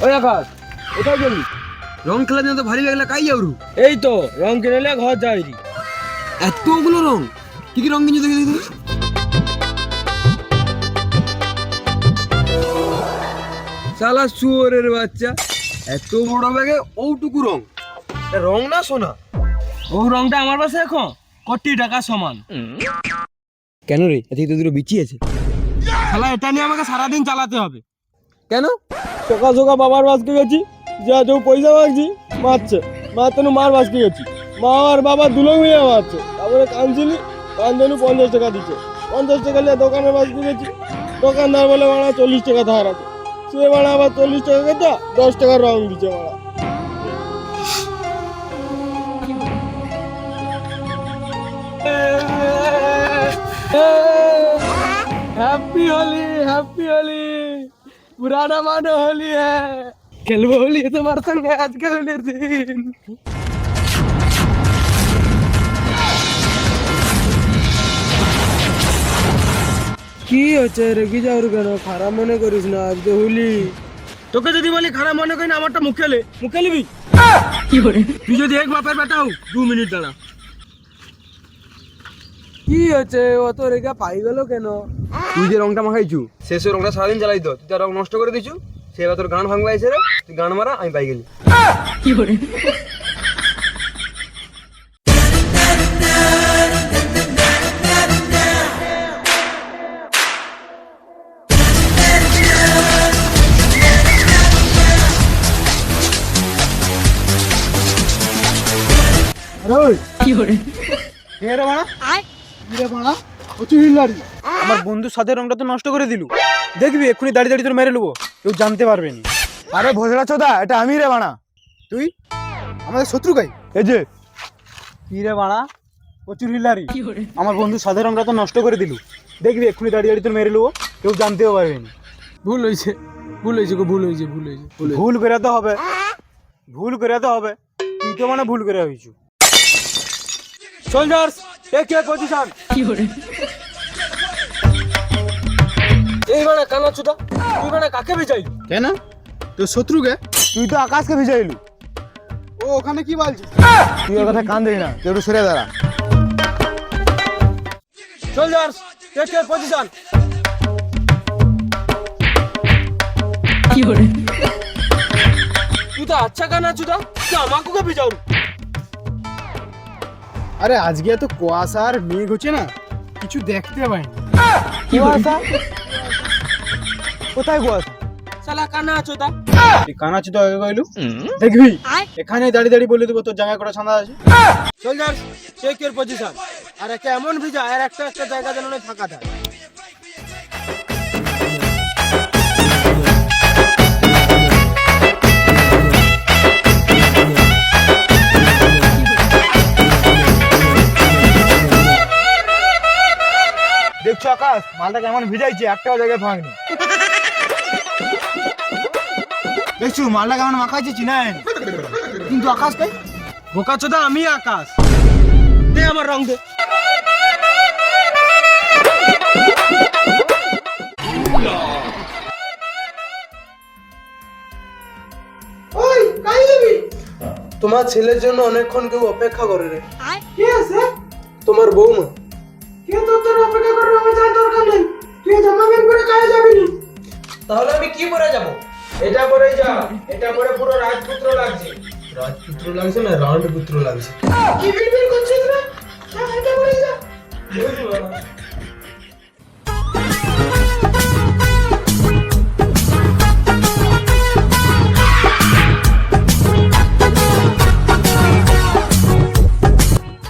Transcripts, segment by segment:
ওই আকাশ কোথায় গেলি? রং খেলার জন্য তো ভারী লাগলে কাই যাবরু। এই তো রং কিনলে ঘর যাইরি। এতগুলো রং কি কি রং কিনছো দেখি দেখি। শালা শুয়োরের বাচ্চা, এত বড় ব্যাগে ওটুকু রং। রং না সোনা, ও রংটা আমার পাশে এখন কোটি টাকা সমান। কেন রে, এতে তো দুটো বিচি আছে। শালা এটা নিয়ে আমাকে সারাদিন চালাতে হবে। কেন? সকাল সকাল বাবার বাসকে গেছি, যা যে পয়সা মাগছি মারছে, তেন মার বাসকে গেছি, মা আর বাবা দুলো মিলে মারছে। তারপরে কানছিলি, কান্দনু 50 টাকা দিচ্ছে, 50 টাকা নিয়ে দোকানের বাসকে গেছি, দোকানদার বলে মারা 40 টাকা ধার আছে। সে মারা আবার 40 টাকা কেটে 10 টাকার রং দিচ্ছে মারা। हैप्पी होली, हैप्पी होली, पुराना मानो होली है, खेलबो होली तुम्हारे संग आज के होली दिन। কি হচ্ছে রেগে যাওয়ার কেন? খারাপ মনে করিস না, আজ তো হোলি। তোকে যদি বলি খারাপ মনে করি না, আমারটা মুখে নিবি। তুই যদি এক বাপের বেটা হও, 2 মিনিট দাঁড়া। কি হচ্ছে অত রেগা পাই গেল কেন? তুই যে রংটা মাখাইছু, শেষ রংটা সারাদিন চালাই তো, তুই তার রং নষ্ট করে দিছু। সে এবার তোর গান ভাঙবা এসে রে, তুই গান মারা, আমি পাই গেলি। আমার বন্ধুর সাথে রংটা তো নষ্ট করে দিলু। দেখবি এক্ষুনি দাঁড়িয়ে দাঁড়িয়ে তোর মেরে নেবো, কেউ জানতে পারবে না। আরে ভোজরা চোদা, এটা আমি রে বানা। তুই আমাদের শত্রু গাই? এই যে কি রে বাড়া, প্রচুর হিলারি। আমার বন্ধুর সাথে রংটা তো নষ্ট করে দিলু। দেখবি এক্ষুনি দাঁড়িয়ে দাঁড়িয়ে তোর মেরে নেবো, কেউ জানতেও পারবে না। ভুল হয়েছে, ভুল হয়েছে, ভুল করাতে হবে, ভুল করাতে হবে। তুই তো মানে ভুল করে হয়েছু। Soldiers take care position. এই মানে কানা চুদা, তুই মানে কাকে ভেজাইলু? কেন? তোর শত্রুকে? তুই তো আকাশকে ভিজাইলু। ও ওখানে কি বলছিস? তুই ওর কথা কান দিবি না, তুই একটু সরে দাঁড়া। Soldiers take care position. তুই তো আচ্ছা কানা চুদা, তুই আমাকে কে ভেজাও? আরে আজকে এত কুয়াশা আর মেঘ হচ্ছে না, কিছু দেখতে পাইনি। কুয়াশা? কোথায় কুয়াশা? শালা কানা চুদা। তুই কানা চুদা আগে কইলু? দেখবি এখানে দাঁড়িয়ে দাঁড়িয়ে বলে দেবো তোর জায়গায় কটা ছান্দা আছে। Soldiers take care position. আর একে এমন ভিজা, আর একটা একটা জায়গা যেন না ফাঁকা থাকে। দেখছো আকাশ, মালটা কেমন ভিজাইছে, একটাও জায়গায় ফাঁকনি। দেখছো মালটা কেমন মাখাইছে, চিনাই কিন্তু আকাশকে। বোকা চোদা, আমি আকাশ। দে আমার রং দে। তোমার ছেলের জন্য অনেকক্ষণ কেউ অপেক্ষা করে রে। কে আছে? তোমার বৌমা। কে তোর অপেক্ষা করে? আমার যাওয়ার দরকার নেই, তুই জামা প্যান্ট পরে কাজে যাবি নি। তাহলে আমি কি পরে যাব? এটা পরে যা, এটা পরে পুরো রাজপুত্র লাগছে। রাজপুত্র লাগছে না, রাজপুত্র লাগছে। কি বিলবিল করছিস রে? এটা পরে যা।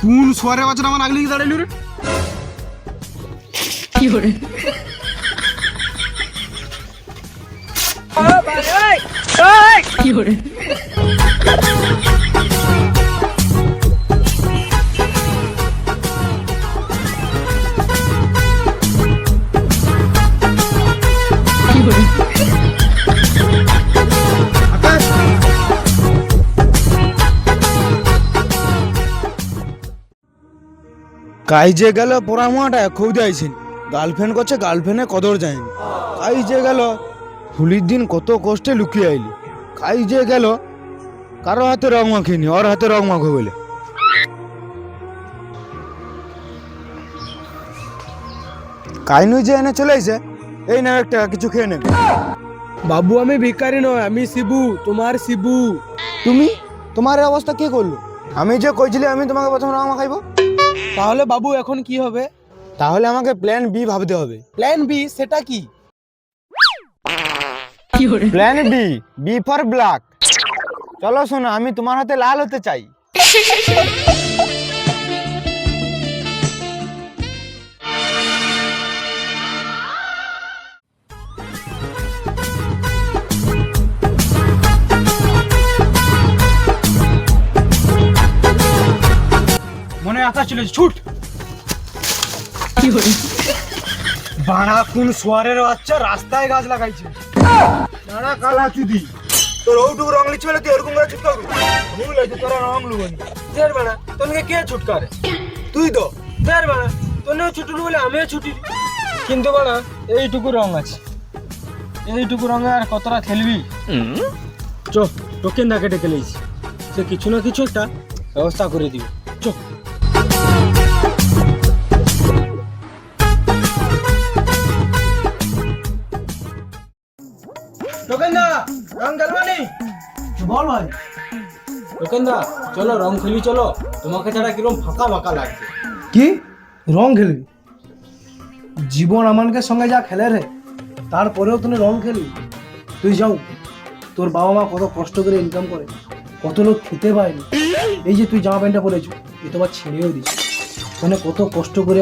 কোন সোয়ারে বাচ্চাটা আমার আগলে দাঁড়াইলু রে? কাইজে গেল পোড়ামাটা খৌদে আইছেন, গার্লফ্রেন্ড করছে, গার্লফ্রেন্ডে কদর যায়নি। কাইজে গেল হোলির দিন কত কষ্টে লুকিয়ে আইলি, কাজ যে গেল, কারো হাতে রং মাখিনি, ওর হাতে রং মাখো বলে। কাইনু যে এনে চলে এসে, এই না একটা কিছু খেয়ে নেবে। বাবু আমি ভিখারি নয়, আমি শিবু, তোমার শিবু। তুমি, তোমার এই অবস্থা কে করলো? আমি যে কইছিলি আমি তোমাকে প্রথম রং মাখাইবো। তাহলে বাবু এখন কি হবে? তাহলে আমাকে প্ল্যান বি ভাবতে হবে। প্ল্যান বি সেটা কি? Plan B, B for black. চলো শোনো, আমি তোমার হাতে লাল হতে চাই। মনে আশা ছিল, ছুট। বাড়া কোন সোয়ারের বাচ্চা রাস্তায় গাছ লাগাইছে। বাড়া কালা চুদি, তোর ওটুকু রং লিখছে বলে তুই ওরকম করে ছুটকা করবি? ভুল হয়েছে, তোরা রং লুবনি। দেড় বেলা তোকে কে ছুটকারে? তুই তো দেড় বেলা তোনেও ছুটুনি বলে আমিও ছুটি। কিন্তু বাড়া এইটুকু রং আছে, এইটুকু রঙে আর কতটা খেলবি? চ টোকেন দা কেটে খেলেছি, সে কিছু না কিছু একটা ব্যবস্থা করে দিবে। চ টোকেন দা, রং খেলবানি? বল ভাই। টোকেন দা চলো রং খেলি, চলো। তোমাকে ছাড়া কিরকম ফাঁকা ফাঁকা লাগছে। কি রং খেলবি? জীবন আমানকে সঙ্গে যা খেলে রে, তারপরেও তুমি রং খেলবি? তুই যাও, তোর বাবা মা কত কষ্ট করে ইনকাম করে, কত লোক খেতে পায়নি। এই যে তুই জামা প্যান্টটা পরেছো, এ তোমার ছেড়েও দিস, মানে কত কষ্ট করে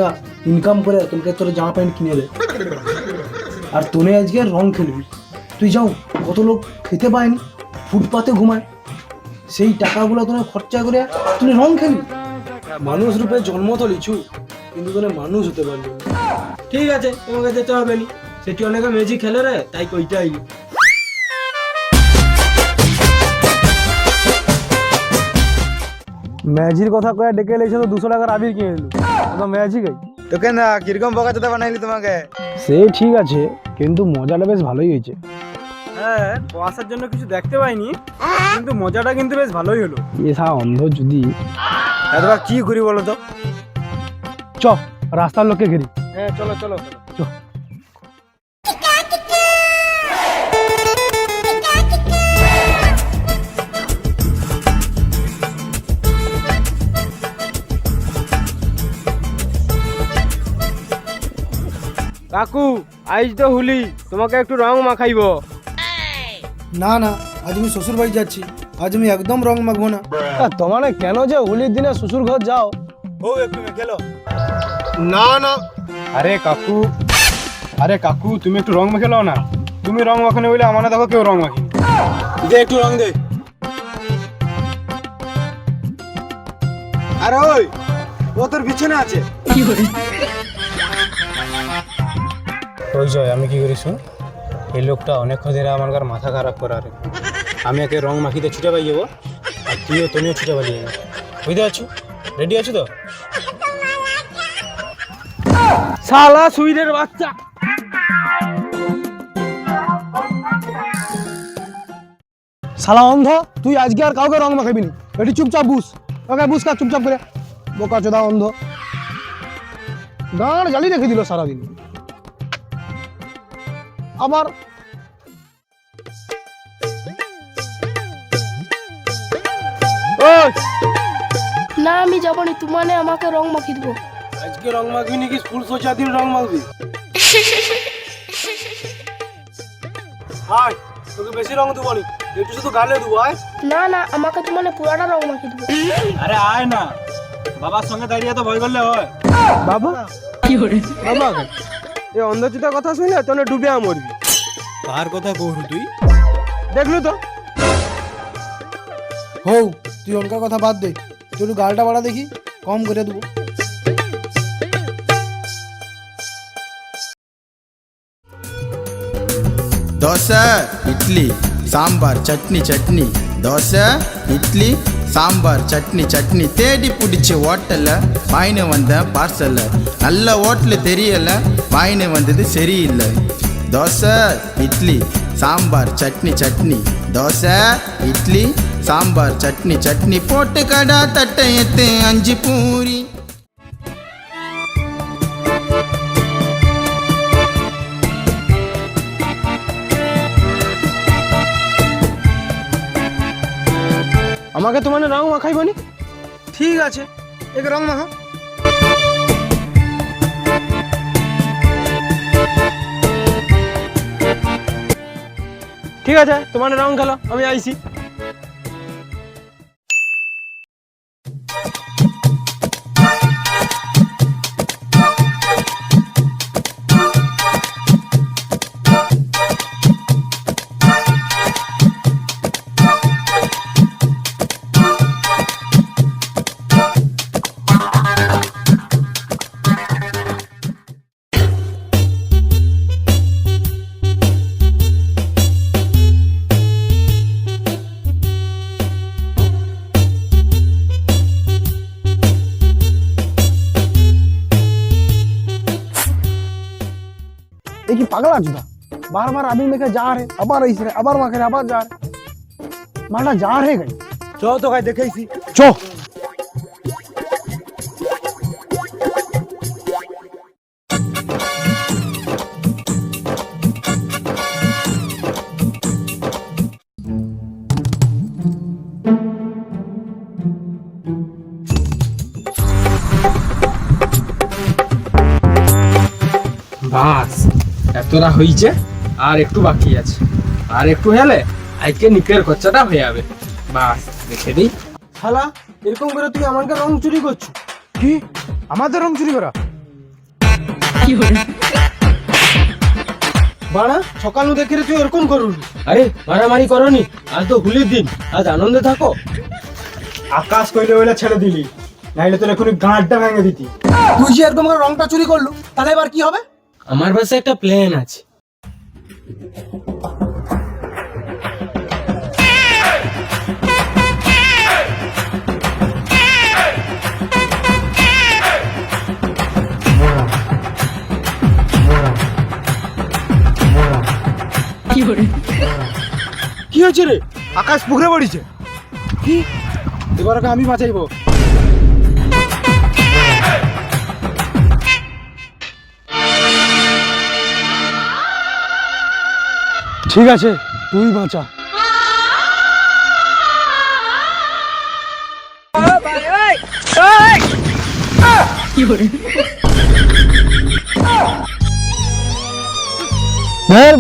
ইনকাম করে তোমাকে তোর জামা প্যান্ট কিনে দেয়, আর তোনে আজকে রং খেলবি? তুই যাও, কত লোক খেতে পায়নি, ফুটপাতে ঘুমায়, সেই টাকাগুলো তুমি খরচা করে তুমি রং খেলবি? মানুষ রূপে জন্ম তো লিছু, কিন্তু তোনে মানুষ হতে পারবি না। ঠিক আছে, তোমাকে যেতে হবে নি, সেটি অনেকে ম্যাজিক খেলে রে, তাই কইটা আইলি। ম্যাজির কথা কয়ে ডেকে এলেছে তো 200 টাকার আবির কিনে নিল, ওটা ম্যাজিক। তোকে না কিরকম বকাচোদা বানাইলি তোমাকে? সে ঠিক আছে, কিন্তু মজাটা বেশ ভালোই হয়েছে। হ্যাঁ, কুয়াশার জন্য কিছু দেখতে পাইনি, কিন্তু মজাটা কিন্তু বেশ ভালোই হলো। এসা অন্ধ যদি এতবার কি করি বলো তো? চ রাস্তার লোককে ঘেরি। হ্যাঁ চলো চলো চ। কাকু আজ তো হুলি, তোমাকে একটু রং মাখাইব। না না, আজ আমি শ্বশুর বাড়ি যাচ্ছি, আজ আমি একদম রং মাখবো না। তোমার কেন যে হোলির দিনে শ্বশুর ঘর যাও? ও একটু গেলো। না না, আরে কাকু তুমি একটু রং মেখে নাও না। তুমি রং মাখানো বলে আমার দেখো কেউ রং মাখি। দে একটু রং দে। আরে ওই, ও তোর পিছনে আছে। ওই জয়, আমি কি করি শুন, এই লোকটা অনেক ধরে আমার কার মাথা খারাপ করার। আমি একে রং মাখিতে ছুটে পাই যাবো, আর তুমিও ছুটে পালিয়ে যাবো। বুঝতে পারছো? রেডি আছো তো? শালা সুইরের বাচ্চা। শালা অন্ধ, তুই আজকে আর কাউকে রং মাখাবি না। এটি চুপচাপ বুঝ, ওকে বুঝ কা চুপচাপ করে। বোকা চোদা অন্ধ, গান জ্বালি রেখে দিল সারাদিন। আবার না আমি যাবনি, তোমানে আমাকে রং মাখি দেবো। আজকে রং মাখবি নাকি ফুল সোচা দিন রং মাখবি? আয়, তোকে বেশি রং দেবো নি, একটু শুধু গালে দেবো। আয় না না, আমাকে তোমানে পুরাটা রং মাখি দেবো। আরে আয় না, বাবার সঙ্গে দাঁড়িয়ে তো ভয় করলে হয়। বাবা কি করে? বাবা এই অন্ধচিতা কথা শুনলে তোনে ডুবে মরবি। কার কথা কহু তুই? দেখলু তো? হৌ, তুই ওনকার কথা বাদ দে, তুই একটু গালটা বাড়া দেখি, কম করে দেবো। దోశ ఇడ్లీ సాంబార్ చట్నీ చట్నీ దోశ இட்லி சாம்பார் சட்னி சட்னி தேடி பிடிச்ச ஹோட்டல்ல வாங்கினு வந்த பார்சல்ல நல்ல ஹோட்டல் தெரியல வாங்கினு வந்தது சரியில்லை దోశ ఇడ్లీ సాంబార్ చట్నీ చట్నీ దోశ ఇడ్లీ సాంబార్ చట్నీ చట్నీ పోட்டு கடா தட்டை எத்து அஞ்சு பூரி আমাকে তো মানে রং মাখাইবনি। ঠিক আছে, এক রং মাখা। ঠিক আছে, তোমার রং খেলো, আমি আইছি। ये पागल चुदा बार बार आदमी में जा रहे अबार ऐसे रहे अबार वहां अबार जा रहे माला जा रहे गई চো তো গাই দেখাইছি। चो বাস এতটা হয়েছে, আর একটু বাকি আছে, আর একটু হলে আজকে নিকের খরচাটা হয়ে যাবে। বাস দেখে দিই। শালা এরকম করে তুই আমাকে রং চুরি করছিস? কি আমাদের রং চুরি করা? বাড়া সকাল দেখে রে তুই এরকম করুলি? আরে মারামারি করনি, আজ তো হোলির দিন, আজ আনন্দে থাকো। আকাশ কইলে ওইলা ছেড়ে দিলি, নাইলে তোর এখনই গাঁটটা ভেঙে দিতি। তুই যে একদম করে রংটা চুরি করলু, তাহলে এবার কি হবে? আমার কাছে একটা প্ল্যান আছে। কি হয়েছে রে? আকাশ পুকুরে পড়িছে। কি এবার ওকে আমি বাঁচাইবো। ঠিক আছে, তুই বাঁচা।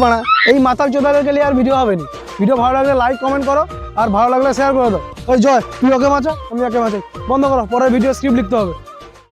বাড়া এই মাতাল চোদাদেরকে নিয়ে আর ভিডিও হবে না। ভিডিও ভালো লাগলে লাইক কমেন্ট করো, আর ভালো লাগলে শেয়ার করে দাও। ওই জয় তুই ওকে বাঁচা, আমি ওকে বাঁচাই। বন্ধ করো, পরে ভিডিও স্ক্রিপ্ট লিখতে হবে।